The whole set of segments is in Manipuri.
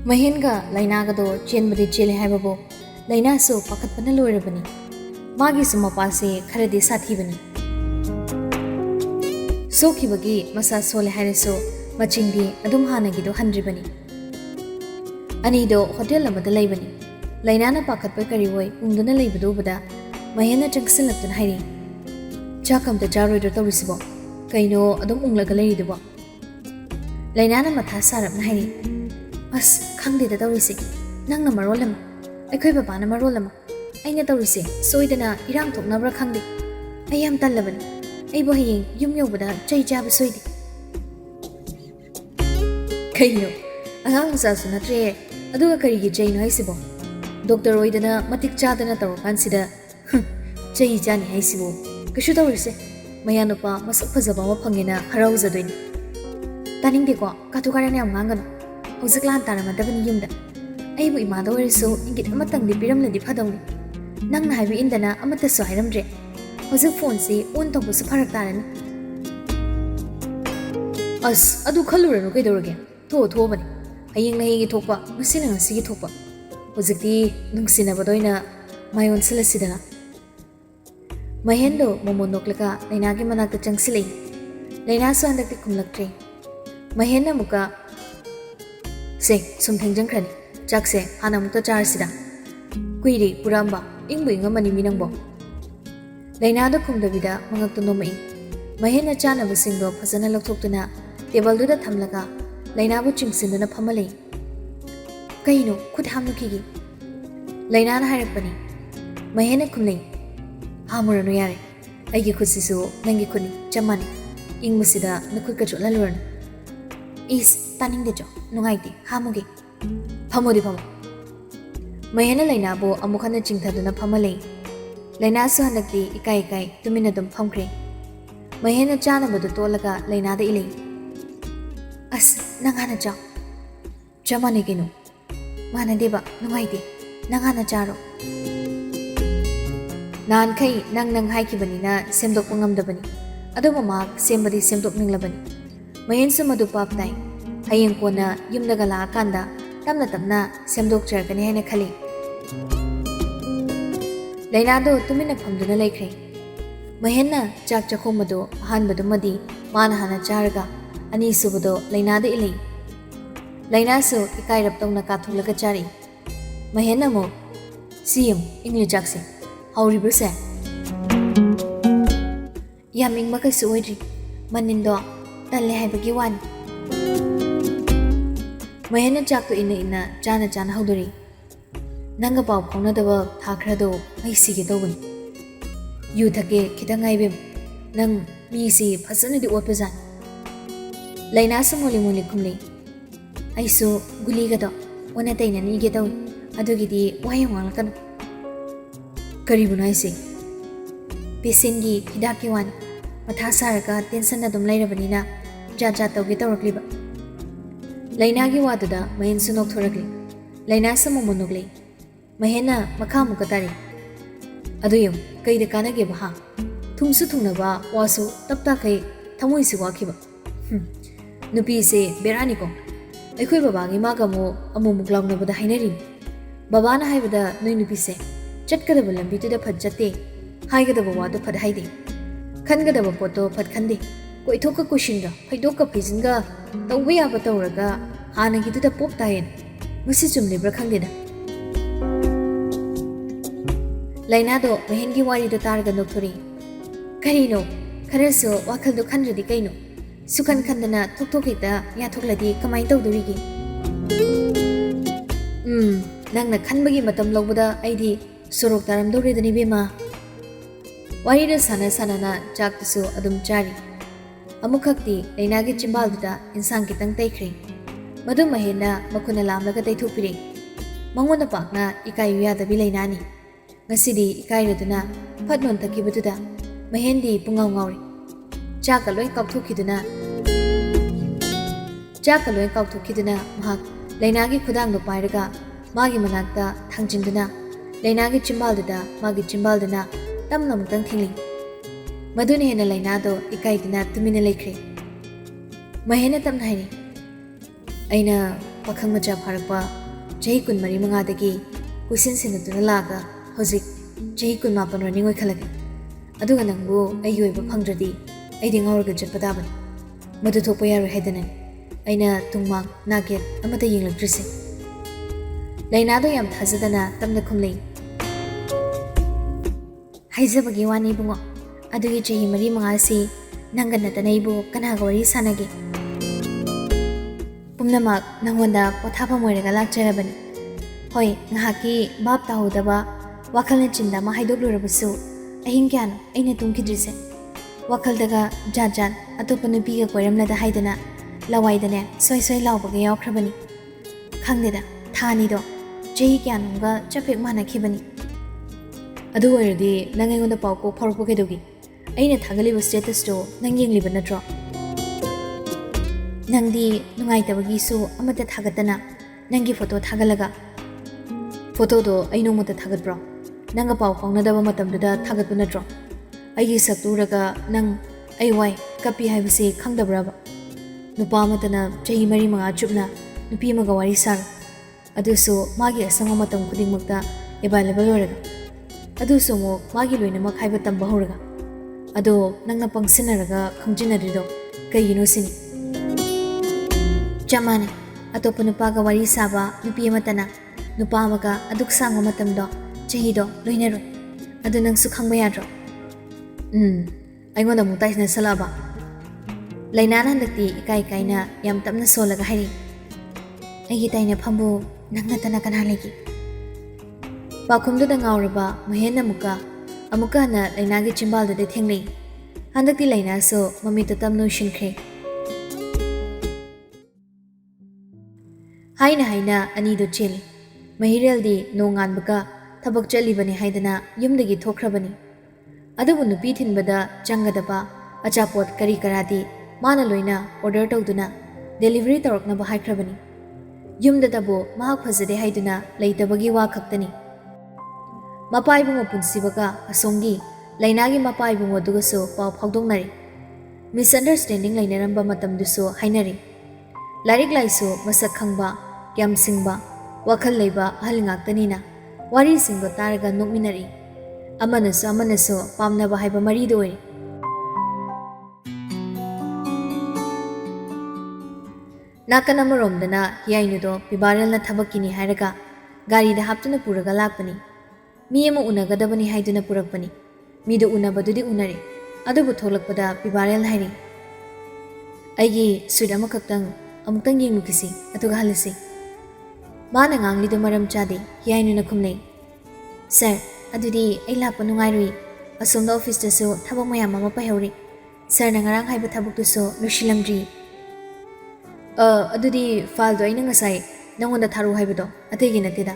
Mahenga lainagado chenbadi chele haibabo lainasu pakatpana loirabani magi sumapase kharadi sathibani sokibagi masa sole haireso machingdi adum hanagido handribani anido hotel amada laibani lainana pakatpa kariwoi ungduna laibadobada mahena changsilatun hairi chakamta jaroido tawrisibo kaino adum unglaga lairidubo lainana matha sarapna hairi as khangde da tawrisi nangna marolama aikhoi babana marolama aina tawrise soidana irang thoknabra khangde ayam tallabani aibo hayeng yum yobada chai jaba soidi kaino angang sa sunatre aduga karigi chai no haisibo doctor oidana matik chadana taw kansida chai jani haisibo kashu tawrise mayanupa masak phajaba ma phangena haraujadoni taningde ko katukarane am ngangana hojiklan taramadabani yumda aibu imada wariso ingit amatangdi piramladi phadawni nangna haibi indana amata so hairamdre hojik phone si on tawbusu pharak tarani as adu khaluranu kaidorage tho bani hayeng nahi gi thokpa masina ngasi gi thokpa hojikti nungsina badoina mayon silasidana mahendo momonoklaka lainagi manakta changsilei laina so handakti kumlaktre mahena muka se sumthengjang khrani jakse hanamukta charsida kuiri puramba ingbu ingamani minangbo lainada khumdabida mangaktu nomai mahena chana basingdo phajana lokthokuna table duda thamlaga lainabu chingsinuna phamalei kaino khut hamukigi lainana hairakpani mahena khumlei hamuranu yare aigi khusisu nangi khuni chamani ingmusida nakhut ka cholaluran is taning de jo nungaiti hamugi phamodi phamo mahena lainabo amukhana chingthaduna phamalei laina su handakti ikai tumina dum phamkre mahena chana badu tolaga laina da ilei as nangana cha chamani kinu mana deba nungaiti nangana charo nan khai nang haikibanina semdok pangamdabani adu mama sembadi semdok ninglabani mahen su madu paptai hayeng kona yumdaga la kanda tamna semdok charkani haina khali lainado tumina phamduna laikhre mahenna chak chakhomado ahanbadu madi mana hana charga ani subado lainada ilei laina su ikairap tongna kathulaga chari mahenna mo siem ingli jakse hauribrse yaming makai su oidri manindo talle haibagi wan mahena chakto ina chana haudori nanga paw khongna daba thakrado mai sige dawun yu thake khitangai bem nang mi si phasana di opazan laina samoli muli khumle aisu guli ga do ona taina ni ge daw adugi di wayang wang kan karibu nai se pesengi hidaki wan matha saraka tension na dum lairabani na ja tawge tawrakliba laina gi waduda mahin sunok thorakli laina samomonogle mahena makha mukatari aduyum kaida kanage baha thumsu thungnaba wasu tapta kai thamoi si wakiba nupi se berani ko aikhoi baba gi ma gamo amu muklaung na bada hainari baba na haibada noi nupi se chatkada balambi tu da phajjate haigada bawa da phad haide khangada ba poto phad khande koi thoka kushinga phaidoka phijinga tawbe ya ba tawraga hana gi tu da pop tayen musi chumle bra khangdeda lainado mahengi wari do targa nokthori karino kharaso wakhal do khanradi kaino sukan khandana thokthokita ya thokladi kamai tawdurigi nangna khanbagi matam lobada aidi sorok taram dawredani bema wari da sana na chaktusu adum chari amukhakti lainagi chimbalduda insang kitang taikhre madu mahena makhuna lamlaga taithupire mangona pakna ikayu yadabi lainani ngasidi ikairaduna phatnon takibaduda mahendi pungaw ngawri chaka loi kauthukiduna mahak lainagi khudang do pairaga magi manakta thangjinduna lainagi chimbalduna tamnam tang thingli madune hena lainado ikaidina tumina laikhre ꯃꯍꯦꯟꯅ ꯇꯝꯅ ꯍꯥꯏꯔꯤ ꯑꯩꯅ ꯄꯥꯈꯪ ꯃꯆꯥ ꯐꯥꯔꯛꯄ ꯆꯍꯤ 24-25ꯗꯒꯤ ꯀꯨꯏꯁꯤꯟ ꯁꯤꯟꯅꯗꯨꯅ ꯂꯥꯛꯑꯒ ꯍꯧꯖꯤꯛ ꯆꯍꯤ 19 ꯔꯟꯅꯤꯡ ꯑꯣꯏꯈꯠꯂꯒꯦ ꯑꯗꯨꯒ ꯅꯪꯕꯨ ꯑꯩꯒꯤ ꯑꯣꯏꯕ ꯐꯪꯗ꯭ꯔꯗꯤ ꯑꯩꯗꯤ ꯉꯥꯎꯔꯒ ꯆꯠꯄ ꯇꯥꯕꯅꯤ ꯃꯗꯨ ꯊꯣꯛꯄ ꯌꯥꯔꯣꯏ ꯍꯥꯏꯗꯅ ꯑꯩꯅ ꯇꯨꯡꯃꯥꯡ ꯅꯥꯀꯦꯠ ꯑꯃꯠꯇ ꯌꯦꯡꯂꯛꯇ꯭ꯔꯤꯁꯦ ꯂꯩꯅꯥꯗꯣ ꯌꯥꯝ ꯊꯥꯖꯗꯅ ꯇꯝꯅ ꯈꯨꯝꯂꯩ ꯍꯥꯏꯖꯕꯒꯤ ꯋꯥꯅꯤ ꯏꯕꯨꯡꯉꯣ ꯑꯗꯨꯒꯤ ꯆꯍꯤ 4-5ꯁꯤ ꯅꯪꯒ ꯅꯠꯇꯅ ꯑꯩꯕꯨ ꯀꯅꯥꯒ ꯋꯥꯔꯤ ꯁꯥꯟꯅꯒꯦ ꯄꯨꯝꯅꯃꯛ ꯅꯪꯉꯣꯟꯗ ꯄꯣꯊꯥꯐꯝ ꯑꯣꯏꯔꯒ ꯂꯥꯛꯆꯔꯕꯅꯤ ꯍꯣꯏ ꯉꯥꯏꯍꯥꯛꯀꯤ ꯚꯥꯞ ꯇꯥꯍꯧꯗꯕ ꯋꯥꯈꯜꯅ ꯆꯤꯟꯗ ꯑꯃ ꯍꯥꯏꯗꯣꯛꯂꯨꯔꯕꯁꯨ ꯑꯍꯤꯡ ꯀꯌꯥꯅꯣ ꯑꯩꯅ ꯇꯨꯝꯈꯤꯗ꯭ꯔꯤꯁꯦ ꯋꯥꯈꯜꯗꯒ ꯖꯥꯠ ꯖꯥꯠ ꯑꯇꯣꯞꯄ ꯅꯨꯄꯤꯒ ꯀꯣꯏꯔꯝꯂꯗ ꯍꯥꯏꯗꯅ ꯂꯋꯥꯏꯗꯅꯦ ꯁꯣꯏ ꯁꯣꯏ ꯂꯥꯎꯕꯒ ꯌꯥꯎꯈ꯭ꯔꯕꯅꯤ ꯈꯪꯗꯦꯗ ꯊꯥ ꯑꯅꯤꯗꯣ ꯆꯍꯤ ꯀꯌꯥꯅꯣꯝꯒ ꯆꯞꯍꯦꯛ ꯃꯥꯟꯅꯈꯤꯕꯅꯤ ꯑꯗꯨ ꯑꯣꯏꯔꯗꯤ ꯅꯪ ꯑꯩꯉꯣꯟꯗ ꯄꯥꯎ ꯀꯣꯛ ꯐꯥꯎꯔꯛꯄ ꯀꯩꯗꯧꯒꯤ ꯑꯩꯅ ꯊꯥꯒꯠꯂꯤꯕ ꯁ꯭ꯇꯦꯇꯁꯇꯣ ꯅꯪ ꯌꯦꯡꯂꯤꯕ ꯅꯠꯇ꯭ꯔꯣ ꯅꯪꯗꯤ ꯅꯨꯡꯉꯥꯏꯇꯕꯒꯤꯁꯨ ꯑꯃꯠꯇ ꯊꯥꯒꯠꯇꯅ ꯅꯪꯒꯤ ꯐꯣꯇꯣ ꯊꯥꯒꯠꯂꯒ ꯐꯣꯇꯣꯗꯣ ꯑꯩ ꯅꯣꯡꯃꯇ ꯊꯥꯒꯠꯄ꯭ꯔꯣ ꯅꯪꯒ ꯄꯥꯎ ꯐꯥꯎꯅꯗꯕ ꯃꯇꯝꯗꯨꯗ ꯊꯥꯒꯠꯄ ꯅꯠꯇ꯭ꯔꯣ ꯑꯩꯒꯤ ꯁꯛꯇꯨ ꯎꯔꯒ ꯅꯪ ꯑꯩ ꯋꯥꯏ ꯀꯞꯄꯤ ꯍꯥꯏꯕꯁꯤ ꯈꯪꯗꯕ꯭ꯔꯕ ꯅꯨꯄꯥ ꯑꯃꯠꯇꯅ ꯆꯍꯤ 4-5 ꯆꯨꯞꯅ ꯅꯨꯄꯤ ꯑꯃꯒ ꯋꯥꯔꯤ ꯁꯥꯔꯣ ꯑꯗꯨꯁꯨ ꯃꯥꯒꯤ ꯑꯁꯪꯕ ꯃꯇꯝ ꯈꯨꯗꯤꯡꯃꯛꯇ ꯑꯦꯕꯥꯏꯂꯦꯕꯜ ꯑꯣꯏꯔꯒ ꯑꯗꯨꯁꯨ ꯑꯃꯨꯛ ꯃꯥꯒꯤ ꯂꯣꯏꯅꯃꯛ ꯍꯥꯏꯕ ꯇꯝꯕ ꯍꯧꯔꯒ ꯑꯗꯣ ꯅꯪꯅ ꯄꯪꯁꯤꯟꯅꯔꯒ ꯈꯪꯖꯤꯟꯅꯗ꯭ꯔꯤꯗꯣ ꯀꯩꯒꯤꯅꯣ ꯁꯤꯅꯤ ꯆꯞ ꯃꯥꯟꯅꯩ ꯑꯇꯣꯞꯄ ꯅꯨꯄꯥꯒ ꯋꯥꯔꯤ ꯁꯥꯕ ꯅꯨꯄꯤ ꯑꯃꯠꯇꯅ ꯅꯨꯄꯥ ꯑꯃꯒ ꯑꯗꯨꯛ ꯁꯥꯡꯕ ꯃꯇꯝꯗꯣ ꯆꯍꯤꯗꯣ ꯂꯣꯏꯅꯔꯣꯏ ꯑꯗꯨ ꯅꯪꯁꯨ ꯈꯪꯕ ꯌꯥꯗ꯭ꯔꯣ ꯑꯩꯉꯣꯟꯗ ꯑꯃꯨꯛ ꯇꯥꯏꯁꯤꯟꯅꯁꯜꯂꯛꯑꯕ ꯂꯩꯅꯥꯅ ꯍꯟꯗꯛꯇꯤ ꯏꯀꯥꯏ ꯏꯀꯥꯏꯅ ꯌꯥꯝ ꯇꯞꯅ ꯁꯣꯜꯂꯒ ꯍꯥꯏꯔꯤ ꯑꯩꯒꯤ ꯇꯥꯏꯅꯐꯝꯕꯨ ꯅꯪ ꯅꯠꯇꯅ ꯀꯅꯥ ꯂꯩꯒꯦ ꯄꯥꯎꯈꯨꯝꯗꯨꯗ ꯉꯥꯎꯔꯕ ꯃꯍꯦꯟꯅ ꯑꯃꯨꯛꯀ ꯍꯟꯅ ꯂꯩꯅꯥꯒꯤ ꯆꯤꯝꯕꯥꯜꯗꯨꯗ ꯊꯦꯡꯅꯩ ꯍꯟꯗꯛꯇꯤ ꯂꯩꯅꯥꯁꯨ ꯃꯃꯤꯠꯇ ꯇꯞꯅ ꯎꯏꯁꯤꯟꯈ꯭ꯔꯦ ꯍꯥꯏꯅ ꯑꯅꯤꯗꯨ ꯆꯦꯜꯂꯤ ꯃꯍꯤꯔꯦꯜꯗꯤ ꯅꯣꯡꯉꯥꯟꯕꯒ ꯊꯕꯛ ꯆꯠꯂꯤꯕꯅꯤ ꯍꯥꯏꯗꯅ ꯌꯨꯝꯗꯒꯤ ꯊꯣꯛꯈ꯭ꯔꯕꯅꯤ ꯑꯗꯨꯕꯨ ꯅꯨꯄꯤ ꯊꯤꯟꯕꯗ ꯆꯪꯒꯗꯕ ꯑꯆꯥꯄꯣꯠ ꯀꯔꯤ ꯀꯔꯥꯗꯤ ꯃꯥꯅ ꯂꯣꯏꯅ ꯑꯣꯔꯗꯔ ꯇꯧꯗꯨꯅ ꯗꯦꯂꯤꯚꯔꯤ ꯇꯧꯔꯛꯅꯕ ꯍꯥꯏꯈ꯭ꯔꯕꯅꯤ ꯌꯨꯝꯗꯇꯕꯨ ꯃꯍꯥꯛ ꯐꯖꯗꯦ ꯍꯥꯏꯗꯨꯅ ꯂꯩꯇꯕꯒꯤ ꯋꯥ ꯈꯛꯇꯅꯤ ꯃꯄꯥ ꯏꯕꯨꯡꯉꯣ ꯄꯨꯟꯁꯤꯕꯒ ꯑꯁꯣꯝꯒꯤ ꯂꯩꯅꯥꯒꯤ ꯃꯄꯥ ꯏꯕꯨꯡꯉꯣꯗꯨꯒꯁꯨ ꯄꯥꯎ ꯐꯥꯎꯗꯣꯛꯅꯔꯤ ꯃꯤꯁꯑꯟꯗꯔꯁꯇꯦꯟꯗꯤꯡ ꯂꯩꯅꯔꯝꯕ ꯃꯇꯝꯗꯨꯁꯨ ꯍꯥꯏꯅꯔꯤ ꯂꯥꯏꯔꯤꯛ ꯂꯥꯏꯁꯨ ꯃꯁꯛ ꯈꯪꯕ ꯌꯥꯝ ꯁꯤꯡꯕ ꯋꯥꯈꯜ ꯂꯩꯕ ꯑꯍꯜ ꯉꯥꯛꯇꯅꯤꯅ ꯋꯥꯔꯤꯁꯤꯡꯗꯣ ꯇꯥꯔꯒ ꯅꯣꯛꯃꯤꯟꯅꯔꯤ ꯑꯃꯅꯁꯨ ꯄꯥꯝꯅꯕ ꯍꯥꯏꯕ ꯃꯔꯤꯗ ꯑꯣꯏꯔꯤ ꯅꯥꯀꯟ ꯑꯃꯔꯣꯝꯗꯅ ꯍꯤꯌꯥꯏꯅꯨꯗꯣ ꯄꯤꯕꯥꯔꯦꯜꯅ ꯊꯕꯛꯀꯤꯅꯤ ꯍꯥꯏꯔꯒ ꯒꯥꯔꯤꯗ ꯍꯥꯞꯇꯨꯅ ꯄꯨꯔꯒ ꯂꯥꯛꯄꯅꯤ ꯃꯤ ꯑꯃ ꯎꯅꯒꯗꯕꯅꯤ ꯍꯥꯏꯗꯨꯅ ꯄꯨꯔꯛꯄꯅꯤ ꯃꯤꯗꯨ ꯎꯅꯕꯗꯨꯗꯤ ꯎꯅꯔꯦ ꯑꯗꯨꯕꯨ ꯊꯣꯛꯂꯛꯄꯗ ꯄꯤꯕꯥꯔꯦꯜ ꯍꯥꯏꯔꯤ ꯑꯩꯒꯤ ꯁ꯭ꯋꯤꯠ ꯑꯃꯈꯛꯇꯪ ꯑꯃꯨꯛꯇꯪ ꯌꯦꯡꯂꯨꯈꯤꯁꯤ ꯑꯗꯨꯒ ꯍꯜꯂꯁꯤ ꯃꯥꯅ ꯉꯥꯡꯂꯤꯗꯨ ꯃꯔꯝ ꯆꯥꯗꯦ ꯍꯤꯌꯥꯏꯅꯨꯅ ꯈꯨꯝꯅꯩ ꯁꯥꯔ ꯑꯗꯨꯗꯤ ꯑꯩ ꯂꯥꯛꯄ ꯅꯨꯡꯉꯥꯏꯔꯣꯏ ꯑꯁꯣꯝꯗ ꯑꯣꯐꯤꯁꯇꯁꯨ ꯊꯕꯛ ꯃꯌꯥꯝ ꯑꯃ ꯄꯥꯏꯍꯧꯔꯤ ꯁꯥꯔꯅ ꯉꯔꯥꯡ ꯍꯥꯏꯕ ꯊꯕꯛꯇꯨꯁꯨ ꯂꯣꯏꯁꯤꯜꯂꯝꯗ꯭ꯔꯤ ꯑꯗꯨꯗꯤ ꯐꯥꯏꯜꯗꯣ ꯑꯩꯅ ꯉꯁꯥꯏ ꯅꯪꯉꯣꯟꯗ ꯊꯥꯔꯛꯎ ꯍꯥꯏꯕꯗꯣ ꯑꯇꯩꯒꯤ ꯅꯠꯇꯦꯗ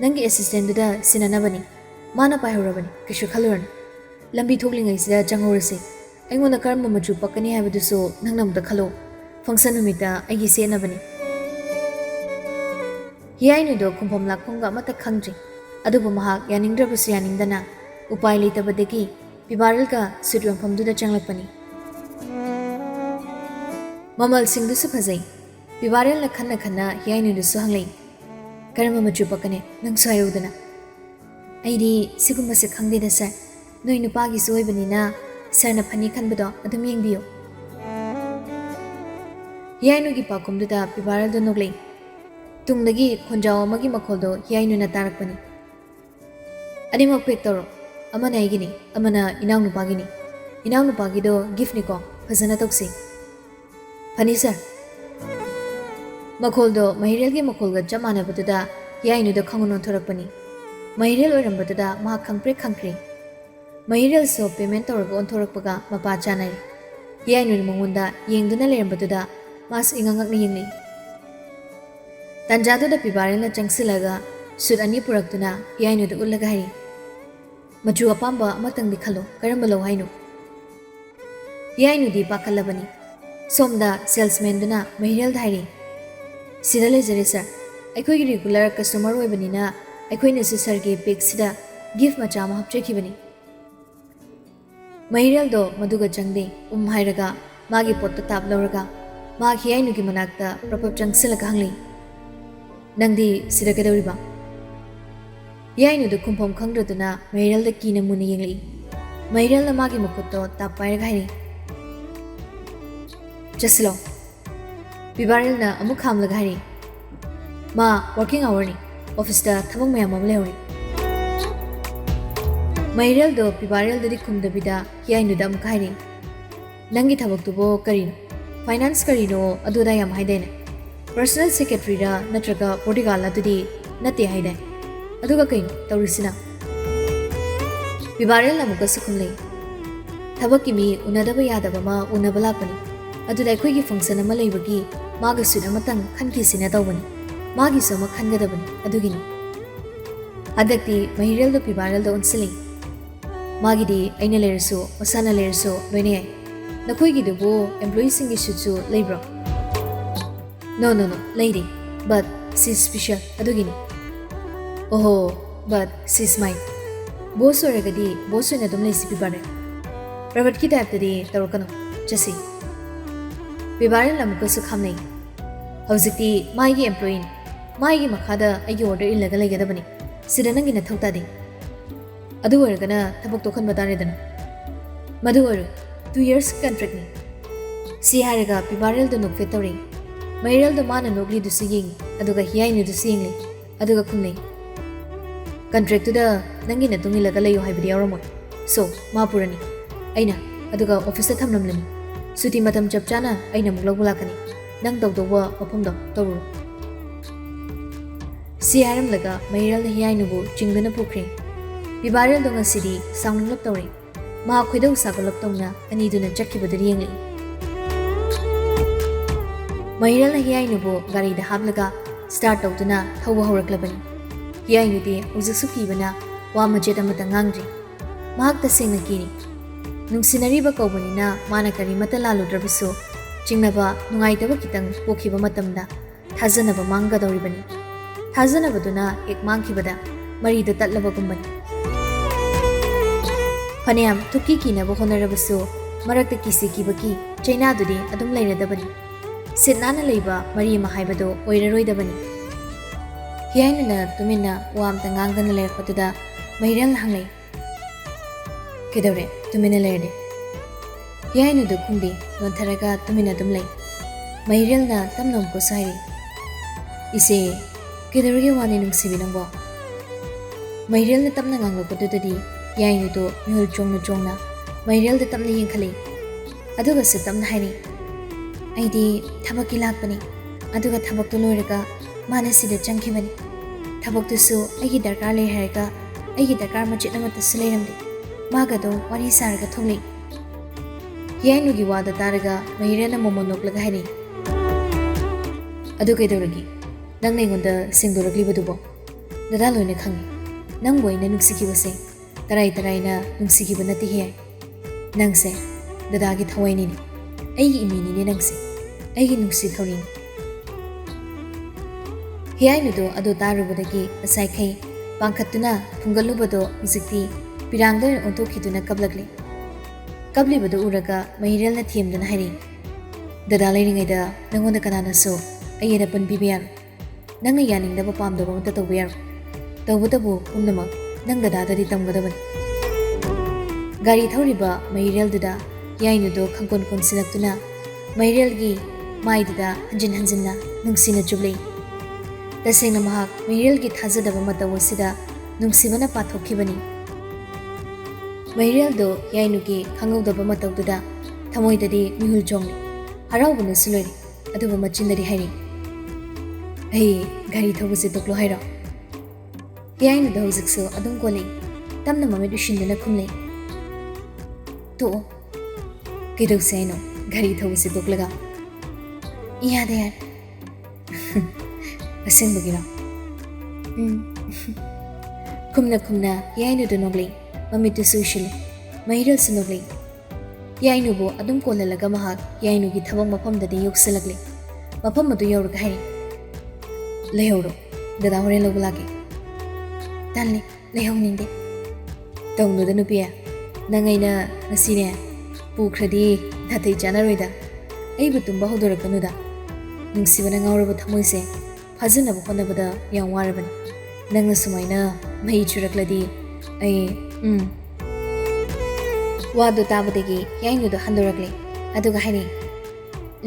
ꯅꯪꯒꯤ ꯑꯦꯁꯤꯁꯇꯦꯟꯗꯨꯗ ꯁꯤꯟꯅꯅꯕꯅꯤ ꯃꯥꯅ ꯄꯥꯏꯍꯧꯔꯕꯅꯤ ꯀꯩꯁꯨ ꯈꯜꯂꯨꯔꯅꯨ ꯂꯝꯕꯤ ꯊꯣꯛꯂꯤꯉꯩꯁꯤꯗ ꯆꯪꯍꯧꯔꯁꯤ ꯑꯩꯉꯣꯟꯗ ꯀꯔꯝꯕ ꯃꯆꯨ ꯄꯛꯀꯅꯤ ꯍꯥꯏꯕꯗꯨꯁꯨ ꯅꯪꯅ ꯑꯃꯨꯛꯇ ꯈꯜꯂꯣ ꯐꯪꯁꯟ ꯅꯨꯃꯤꯠꯇ ꯑꯩꯒꯤ ꯁꯦꯠꯅꯕꯅꯤ ꯍꯤꯌꯥꯏꯅꯨꯗꯣ ꯈꯨꯝꯐꯝ ꯂꯥꯛꯐꯝꯒ ꯑꯃꯠꯇ ꯈꯪꯗ꯭ꯔꯤ ꯑꯗꯨꯕꯨ ꯃꯍꯥꯛ ꯌꯥꯅꯤꯡꯗ꯭ꯔꯕꯁꯨ ꯌꯥꯅꯤꯡꯗꯅ ꯎꯄꯥꯏ ꯂꯩꯇꯕꯗꯒꯤ ꯄꯤꯕꯥꯔꯦꯜꯒ ꯁ꯭ꯋꯤꯠ ꯌꯣꯟꯐꯝꯗꯨꯗ ꯆꯪꯂꯛꯄꯅꯤ ꯃꯃꯜꯁꯤꯡꯗꯨꯁꯨ ꯐꯖꯩ ꯄꯤꯕꯥꯔꯦꯜꯅ ꯈꯟꯅ ꯍꯤꯌꯥꯏꯅꯨꯗꯨꯁꯨ ꯍꯪꯂꯛꯏ ꯀꯔꯝꯕ ꯃꯆꯨ ꯄꯛꯀꯅꯤ ꯅꯪꯁꯨ ꯍꯥꯏꯔꯨꯗꯅ ꯑꯩꯗꯤ ꯁꯤꯒꯨꯝꯕꯁꯦ ꯈꯪꯗꯦꯗ ꯁꯥꯔ ꯅꯣꯏ ꯅꯨꯄꯥꯒꯤꯁꯨ ꯑꯣꯏꯕꯅꯤꯅ ꯁꯥꯔꯅ ꯐꯅꯤ ꯈꯟꯕꯗꯣ ꯑꯗꯨꯝ ꯌꯦꯡꯕꯤꯌꯨ ꯍꯤꯌꯥꯏꯅꯨꯒꯤ ꯄꯥꯎꯈꯨꯝꯗꯨꯗ ꯄꯤꯕꯥꯔꯦꯜꯗꯣ ꯅꯣꯛꯂꯛꯏ ꯇꯨꯡꯗꯒꯤ ꯈꯣꯟꯖꯥꯎ ꯑꯃꯒꯤ ꯃꯈꯣꯜꯗꯣ ꯍꯤꯌꯥꯏꯅꯨꯅ ꯇꯥꯔꯛꯄꯅꯤ ꯑꯅꯤꯃꯛ ꯄꯦꯛ ꯇꯧꯔꯣ ꯑꯃꯅ ꯑꯩꯒꯤꯅꯤ ꯑꯃꯅ ꯏꯅꯥꯎꯅꯨꯄꯥꯒꯤꯅꯤ ꯏꯅꯥꯎꯅꯨꯄꯥꯒꯤꯗꯣ ꯒꯤꯐꯅꯤꯀꯣ ꯐꯖꯅ ꯇꯧꯁꯤ ꯐꯅꯤ ꯁꯥꯔ ꯃꯈꯣꯜꯗꯣ ꯃꯍꯤꯔꯦꯜꯒꯤ ꯃꯈꯣꯜꯒ ꯆꯞ ꯃꯥꯟꯅꯕꯗꯨꯗ ꯍꯤꯌꯥꯏꯅꯨꯗ ꯈꯪꯍꯨꯟ ꯑꯣꯟꯊꯣꯔꯛꯄꯅꯤ ꯃꯍꯤꯔꯦꯜ ꯑꯣꯏꯔꯝꯕꯗꯨꯗ ꯃꯍꯥꯛ ꯈꯪꯄ꯭ꯔꯦꯛ ꯈꯪꯈ꯭ꯔꯦ ꯃꯍꯤꯔꯦꯜꯁꯨ ꯄꯦꯃꯦꯟ ꯇꯧꯔꯒ ꯑꯣꯟꯊꯣꯔꯛꯄꯒ ꯃꯄꯥ ꯆꯥꯅꯔꯤ ꯍꯤꯌꯥꯏꯅꯨꯅ ꯃꯉꯣꯟꯗ ꯌꯦꯡꯗꯨꯅ ꯂꯩꯔꯝꯕꯗꯨꯗ ꯃꯥꯁꯨ ꯏꯉꯛꯉꯛꯅ ꯌꯦꯡꯂꯛꯏ ꯇꯟꯖꯥꯗꯨꯗ ꯄꯤꯕꯥꯔꯦꯜꯅ ꯆꯪꯁꯤꯜꯂꯒ ꯁꯨꯠ 2 ꯄꯨꯔꯛꯇꯨꯅ ꯍꯤꯌꯥꯏꯅꯨꯗ ꯎꯠꯂꯒ ꯍꯥꯏꯔꯤ ꯃꯆꯨ ꯑꯄꯥꯝꯕ ꯑꯃꯇꯪꯗꯤ ꯈꯜꯂꯣ ꯀꯔꯝꯕ ꯂꯧ ꯍꯥꯏꯅꯣ ꯍꯤꯌꯥꯏꯅꯨꯗꯤ ꯄꯥꯈꯠꯂꯕꯅꯤ ꯁꯣꯝꯗ ꯁꯦꯜꯁꯃꯦꯟꯗꯨꯅ ꯃꯍꯤꯔꯦꯜꯗ ꯍꯥꯏꯔꯤ ꯁꯤꯗ ꯂꯩꯖꯔꯦ ꯁꯥꯔ ꯑꯩꯈꯣꯏꯒꯤ ꯔꯤꯒꯨꯂꯔ ꯀꯁꯇꯃꯔ ꯑꯣꯏꯕꯅꯤꯅ ꯑꯩꯈꯣꯏꯅꯁꯨ ꯁꯥꯔꯒꯤ ꯄꯦꯛꯁꯤꯗ ꯒꯤꯐ ꯃꯆꯥ ꯑꯃ ꯍꯥꯞꯆꯈꯤꯕꯅꯤ ꯃꯍꯤꯔꯦꯜꯗꯣ ꯃꯗꯨꯒ ꯆꯪꯗꯦ ꯍꯥꯏꯔꯒ ꯃꯥꯒꯤ ꯄꯣꯠꯇꯣ ꯇꯥꯞ ꯂꯧꯔꯒ मा हियाइनुगी मनाक्ता प्रपप चंगसिलका हंगली नंगदी सिदा कदौरिबा हियाइनुदु खुंफम खंग्रदुना मैरलदा कीना मुना येंगली मैरलना मागी मकुत्तो तापायरगा हाइनी चसिलो पिबारलना अमुक खामलगा हाइनी मा वर्किंग आवरनी ऑफिसदा थबक मयाम अम लेहौरी मैरलदो पिबारलददी खुमदबिदा हियाइनुदा अमुक हाइनी नंगी थबकतुबो करिनो फाइनेंस करिनो अदुदा याम हाइदेने पर्सनल सेक्रेटरी रा नत्रगा बोडीगार्ड अदुदी नते हाइदे अदुगा कइनो तौरिसिना पिबारल अमुका सुखुमले थबकी मी उनदबा यादबा मा उनबा लापनी अदुदा अखोइगी फंक्शन अमा लेबगी मागा सुद अमतंग खनखिसिना तौबनी मागी सम खनगदबनी अदुगिनी अदक्ति महिरलदो पिबारलदो उनसली मागिदी अइना लेरसो मसाना लेरसो लोइने याय नखोइगिदुबो एम्प्लॉई सिंगी सुचु लेब्रो नो लेदी but she's special अदुगिनी ओहो but she's mine Bose ओरगदी Bose ओइना दुम लेसि पिबारे प्राइवेट की टाइप तदी तौरकनो चसी पिबारे लमुकसु खामनै हौजिकती माइगी एम्प्लॉई माइगी मखादा आइगी ऑर्डर इलगा लेगदबनी सिदा नंगी नथौतादी अदु ओरगना थबक तो खनबा तारेदना मदु ओर 2 years contract ni si haraga pibarel do nokfe tawri mairel do mana nogli du sing aduga hiyai ni du sing le aduga khumle contract da nangi na tungi laga layo haibidi yaromo so ma purani aina aduga office da thamlam lani suti matam chap chana aina muglog bulakani nang dog do wa mafam do tawru si haram laga mairel da hiyai nu bu chingdana pukre pibarel do ngasidi sound lap tawri मा खुदौ सागलप तौना अनिदुना चक्किबदु रियंगली महिरल हियाइनुबो गारीदा हाबलगा स्टार्ट तौदुना थौबा हौरक्लबनी हियाइनुदि उजसु कीबना वा मजेद अमता ngangrි महाक्ता सेंगना कीनी नुंगसिनरिबा कौबनिना माना करी मता लालुद्रबसु चिंगनबा नुंगाइतबा कितंग पोखिबा मतमदा थाजनबा मांगदौरिबनी थाजनबदुना एक मांगखिबदा मरीदा तत्लबगुंबनी फनेम तुकी कीनब होनरबसु मरक्ता किसी कीबकी चैनादुदी अदुम लेरदबनी सिनाना लेबा मरी मा हाइबदो ओइररोइदबनी हियाइनना तुमिना वामता nganगदना लेरपदुदा महिरल हंगलै केदौरे तुमिना लेरदे हियाइनुदु खुंदी नोथरगा तुमिना दुम लै महिरलना तमनम को साइरी इसे केदौरगे वानि नुंगसिबि नंगो महिरलना तमना nganगलपदुददी हियाइनुदो मिहुल चोंगना महिरल द तमना येंखले अदुगा सु तमना हाइनी आइदी थबकी लाकपनी अदुगा थबकतो लोइरगा माना सिदा चंखिबनी थबकतुसु आइगी दरकार ले हारगा आइगी दरकार मचित अमतसु लेरमदे मागदो वारी सारगा थोंगले हियाइनुगी वादा तारगा महिरलना मोमो नोकलगा हाइनी अदु कैदौरगी नंग नेगोंदा सिंगदोरग्लिबदुबो ददा लोइना खंगी नंग बोइना नुक्सिखिबसे तराई तराइना नुंगसिखिबा नति हे नंगसे ददागी थवैनी ने आइगी इमिनी ने नंगसे आइगी नुंगसि थौरी हियाइनुदो अदो तारुबदगी असाइखै पांखतुना फुंगलुबदो हुजिक्ति पिरांगदर ओंथोखिदुना कबलगले कबलिबदो उरगा महिरलना थियमदना हाइरी ददा लेरिङैदा नंगोंदा कनानासो अयेदा पनबिबियार नंगना यानिंगदबा पामदबा मत तौबियार तौबदबो पुनमक नंग दादादी तमगदबन गाड़ी थौरिबा महिरलदुदा हियाइनुदो खंकोन कोनसिलक्तुना महिरलगी माइदुदा हंजिन हंजिनना नुंगसिना जुबले तसेंगना महाक महिरलगी थाजदबा मतवसिदा नुंगसिबना पाथोखिबनी महिरलदो हियाइनुगी खंगौदबा मतवदुदा थमोइददी मिहुल चोंगले हराउबना सुलोइरी अदुबा मचिनदरी हाइरी ए गाड़ी थौबसे तोकलो हाइरा हियाइनुदा हौजिकसु अदुम कोले तमना ममे दुशिंदना खुमले तो केदौसेनो गाड़ी थौबसे तोकलगा यादे यार असेंबगिरा खुमना हियाइनुदा नोगले ममितु सुशिले महिरलसु नोगले हियाइनुबो अदुम कोललगा महाक हियाइनुगी थबक मफमददी योक्सलगले मफम अदु यौरगा हाइरी लेहौरो ददा होरेन लौबलागे ताले लेहौनिंदे तौनुदा नुपिया नंगैना ngasiने पुख्रदी धाथै जानारोइदा ꯑꯩꯕꯨ ꯇꯨꯝꯕ ꯍꯧꯗꯣꯔꯛꯀꯅꯨꯗ ꯅꯨꯡꯁꯤꯕꯅ ꯉꯥꯎꯔꯕ ꯊꯃꯣꯏꯁꯦ ꯐꯥꯖꯅꯕ ꯍꯣꯠꯅꯕꯗ ꯌꯥꯝ ꯋꯥꯔꯕꯅꯤ ꯅꯪꯅ ꯁꯨꯃꯥꯏꯅ ꯃꯍꯤ ꯆꯨꯔꯛꯂꯗꯤ ꯑꯩ ꯋꯥꯗꯣ ꯇꯥꯕꯗꯒꯤ ꯍꯤꯌꯥꯏꯅꯨꯗꯣ ꯍꯟꯗꯣꯔꯛꯂꯦ ꯑꯗꯨꯒ ꯍꯥꯏꯔꯛꯏ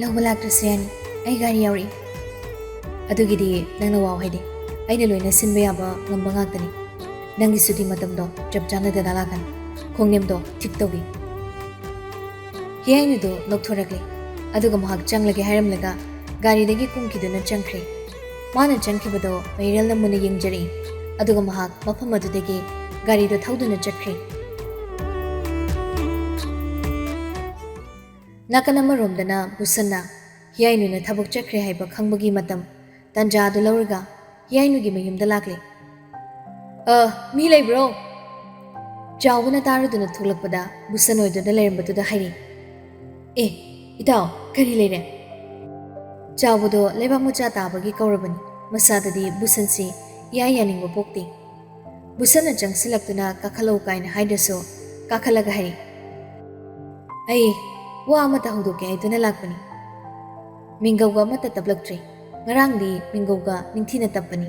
ꯂꯧꯕ ꯂꯥꯛꯇ꯭ꯔꯁꯨ ꯌꯥꯅꯤ ꯑꯩ ꯒꯥꯔꯤ ꯌꯥꯎꯔꯛꯏ ꯑꯗꯨꯒꯤꯗꯤ ꯅꯪꯅ ꯋꯥꯎ ꯍꯥꯏꯗꯦ ꯑꯩꯅ ꯂꯣꯏꯅ ꯁꯤꯟꯕ ꯌꯥꯕ ꯉꯝꯕ ꯉꯥꯛꯇꯅꯤ ꯅꯪꯒꯤ ꯁꯨꯇꯤ ꯃꯇꯝꯗꯣ ꯆꯞ ꯆꯥꯅ ꯗꯗꯥ ꯂꯥꯛꯀꯅꯤ ꯈꯣꯡꯅꯦꯝꯗꯣ ꯊꯤꯛ ꯇꯧꯒꯦ ꯍꯤꯌꯥꯏꯅꯨꯗꯣ ꯅꯣꯛꯊꯣꯔꯛꯂꯦ ꯑꯗꯨꯒ ꯃꯍꯥꯛ ꯆꯪꯂꯒꯦ ꯍꯥꯏꯔꯝꯂꯒ ꯒꯥꯔꯤꯗꯒꯤ ꯀꯨꯝꯈꯤꯗꯨꯅ ꯆꯪꯈ꯭ꯔꯦ ꯃꯥꯅ ꯆꯪꯈꯤꯕꯗꯣ ꯃꯩꯔꯦꯜꯅ ꯃꯨꯟꯅ ꯌꯦꯡꯖꯔꯛꯏ ꯑꯗꯨꯒ ꯃꯍꯥꯛ ꯃꯐꯝ ꯑꯗꯨꯗꯒꯤ ꯒꯥꯔꯤꯗꯣ ꯊꯧꯗꯨꯅ ꯆꯠꯈ꯭ꯔꯦ ꯅꯥꯀꯟ ꯑꯃꯔꯣꯝꯗꯅ ꯕꯨꯁꯟꯅ ꯍꯤꯌꯥꯏꯅꯨꯅ ꯊꯕꯛ ꯆꯠꯈ꯭ꯔꯦ ꯍꯥꯏꯕ ꯈꯪꯕꯒꯤ ꯃꯇꯝ ꯇꯟꯖꯥ ꯑꯗꯨ ꯂꯧꯔꯒ ꯍꯤꯌꯥꯏꯅꯨꯒꯤ ꯃꯌꯨꯝꯗ ꯂꯥꯛꯂꯦ ꯃꯤ ꯂꯩꯕ꯭ꯔꯣ ꯆꯥꯎꯕꯅ ꯇꯥꯔꯗꯨꯅ ꯊꯣꯛꯂꯛꯄꯗ ꯕꯨꯁꯟ ꯑꯣꯏꯗꯨꯅ ꯂꯩꯔꯝꯕꯗꯨꯗ ꯍꯥꯏꯔꯤ ꯏꯇꯥꯎ ꯀꯔꯤ ꯂꯩꯔꯦ ꯆꯥꯎꯕꯗꯣ ꯂꯩꯕꯥꯛ ꯃꯆꯥ ꯇꯥꯕꯒꯤ ꯀꯧꯔꯕꯅꯤ ꯃꯁꯥꯗꯗꯤ ꯕꯨꯁꯟꯁꯤ ꯏꯌꯥ ꯌꯥꯅꯤꯡꯕ ꯄꯣꯛꯇꯦ ꯕꯨꯁꯟꯅ ꯆꯪꯁꯤꯜꯂꯛꯇꯨꯅ ꯀꯥꯈꯠꯂꯛꯎ ꯀꯥꯏꯅ ꯍꯥꯏꯗ꯭ꯔꯁꯨ ꯀꯥꯈꯠꯂꯒ ꯍꯥꯏꯔꯤ ꯑꯩ ꯋꯥ ꯑꯃꯇ ꯍꯧꯗꯣꯛꯀꯦ ꯍꯥꯏꯗꯨꯅ ꯂꯥꯛꯄꯅꯤ ꯃꯤꯡꯒꯧꯒ ꯑꯃꯠꯇ ꯇꯞꯂꯛꯇ꯭ꯔꯦ ꯉꯔꯥꯡꯗꯤ ꯃꯤꯡꯒꯧꯒ ꯅꯤꯡꯊꯤꯅ ꯇꯞꯄꯅꯤ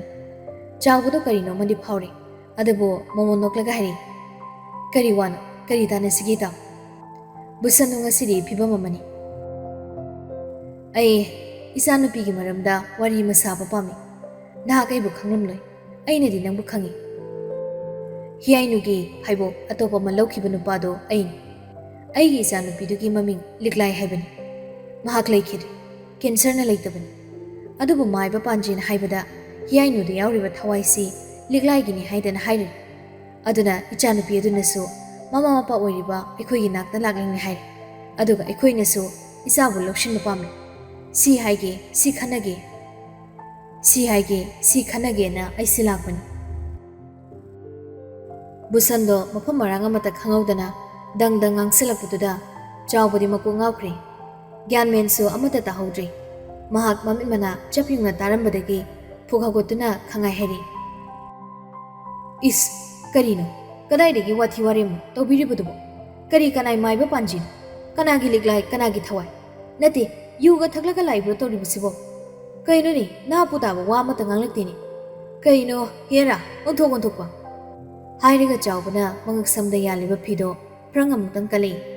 ꯆꯥꯎꯕꯗꯣ ꯀꯔꯤꯅꯣ ꯑꯃꯗꯤ ꯐꯥꯎꯔꯦ ꯑꯗꯨꯕꯨ ꯃꯣꯃꯣꯟ ꯅꯣꯛꯂꯒ ꯍꯥꯏꯔꯤ ꯀꯔꯤ ꯋꯥꯅꯣ ꯀꯔꯤ ꯇꯥꯟꯅꯁꯤꯒꯦ ꯏꯇꯥꯎ ꯕꯨꯁꯟꯗꯣ ꯉꯁꯤꯗꯤ ꯐꯤꯕꯝ ꯑꯃꯅꯤ ꯑꯩ ꯏꯆꯥꯅꯨꯄꯤꯒꯤ ꯃꯔꯝꯗ ꯋꯥꯔꯤ ꯑꯃ ꯁꯥꯕ ꯄꯥꯝꯃꯤ ꯅꯍꯥꯛ ꯑꯩꯕꯨ ꯈꯪꯂꯝꯂꯣꯏ ꯑꯩꯅꯗꯤ ꯅꯪꯕꯨ ꯈꯪꯉꯤ ꯍꯤꯌꯥꯏꯅꯨꯒꯤ ꯐꯩꯕꯣꯛ ꯑꯇꯣꯞꯄ ꯑꯃ ꯂꯧꯈꯤꯕ ꯅꯨꯄꯥꯗꯣ ꯑꯩꯅꯤ ꯑꯩꯒꯤ ꯏꯆꯥꯅꯨꯄꯤꯗꯨꯒꯤ ꯃꯃꯤꯡ ꯂꯤꯛꯂꯥꯏ ꯍꯥꯏꯕꯅꯤ ꯃꯍꯥꯛ ꯂꯩꯈꯤꯗ꯭ꯔꯦ ꯀꯦꯟꯁꯔꯅ ꯂꯩꯇꯕꯅꯤ ꯑꯗꯨꯕꯨ ꯃꯥꯏꯕ ꯄꯥꯟꯖꯤꯅ ꯍꯥꯏꯕꯗ ꯍꯤꯌꯥꯏꯅꯨꯗ ꯌꯥꯎꯔꯤꯕ ꯊꯋꯥꯏꯁꯤ ꯂꯤꯛꯂꯥꯏꯒꯤꯅꯤ ꯍꯥꯏꯗꯅ ꯍꯥꯏꯔꯤ ꯑꯗꯨꯅ ꯏꯆꯥꯅꯨꯄꯤ ꯑꯗꯨꯅꯁꯨ ꯃꯃꯥ ꯃꯄꯥ ꯑꯣꯏꯔꯤꯕ ꯑꯩꯈꯣꯏꯒꯤ ꯅꯥꯛꯇ ꯂꯥꯛꯅꯤꯡꯉꯦ ꯍꯥꯏꯔꯤ ꯑꯗꯨꯒ ꯑꯩꯈꯣꯏꯅꯁꯨ ꯏꯆꯥꯕꯨ ꯂꯧꯁꯤꯟꯕ ꯄꯥꯝꯃꯤ ꯁꯤ ꯍꯥꯏꯒꯦ ꯁꯤ ꯈꯟꯅꯒꯦ ꯁꯤ ꯍꯥꯏꯒꯦ ꯁꯤ ꯈꯟꯅꯒꯦꯅ ꯑꯩꯁꯤ ꯂꯥꯛꯄꯅꯤ ꯕꯨꯁꯟꯗꯣ ꯃꯐꯝ ꯃꯔꯥꯡ ꯑꯃꯠꯇ ꯈꯪꯍꯧꯗꯅ ꯗꯪ ꯉꯥꯡꯁꯤꯜꯂꯛꯄꯗꯨꯗ ꯆꯥꯎꯕꯗꯤ ꯃꯀꯣꯛ ꯉꯥꯎꯈ꯭ꯔꯦ ꯒ꯭ꯌꯥꯟ ꯃꯦꯟꯁꯨ ꯑꯃꯠꯇ ꯇꯥꯍꯧꯗ꯭ꯔꯦ ꯃꯍꯥꯛ ꯃꯃꯤꯠ ꯃꯅꯥ ꯆꯞ ꯌꯨꯡꯅ ꯇꯥꯔꯝꯕꯗꯒꯤ ꯐꯨꯛ ꯍꯧꯒꯠꯇꯨꯅ ꯈꯪꯉꯥꯏ ꯍꯥꯏꯔꯤ ꯏꯁ ꯀꯔꯤꯅꯣ ꯀꯗꯥꯏꯗꯒꯤ ꯋꯥꯊꯤ ꯋꯥꯔꯦꯝ ꯇꯧꯕꯤꯔꯤꯕꯗꯨꯕꯣ ꯀꯔꯤ ꯀꯅꯥꯏ ꯃꯥꯏꯕ ꯄꯥꯟꯖꯤꯅꯣ ꯀꯅꯥꯒꯤ ꯂꯤꯛꯂꯥꯏ ꯀꯅꯥꯒꯤ ꯊꯋꯥꯏ ꯅꯠꯇꯦ ꯌꯨꯒ ꯊꯛꯂꯒ ꯂꯥꯛꯏꯕ꯭ꯔꯣ ꯇꯧꯔꯤꯕꯁꯤꯕꯣ ꯀꯩꯅꯣꯅꯦ ꯅꯥꯄꯨ ꯇꯥꯕ ꯋꯥ ꯑꯃꯠꯇ ꯉꯥꯡꯂꯛꯇꯦꯅꯦ ꯀꯩꯅꯣ ꯍꯦꯔꯥ ꯑꯣꯟꯊꯣꯛꯄ ꯍꯥꯏꯔꯒ ꯆꯥꯎꯕꯅ ꯃꯉꯛ ꯁꯝꯗ ꯌꯥꯜꯂꯤꯕ ꯐꯤꯗꯣ ꯐ꯭ꯔꯪ ꯑꯃꯨꯛꯇꯪ ꯀꯜꯂꯛꯏ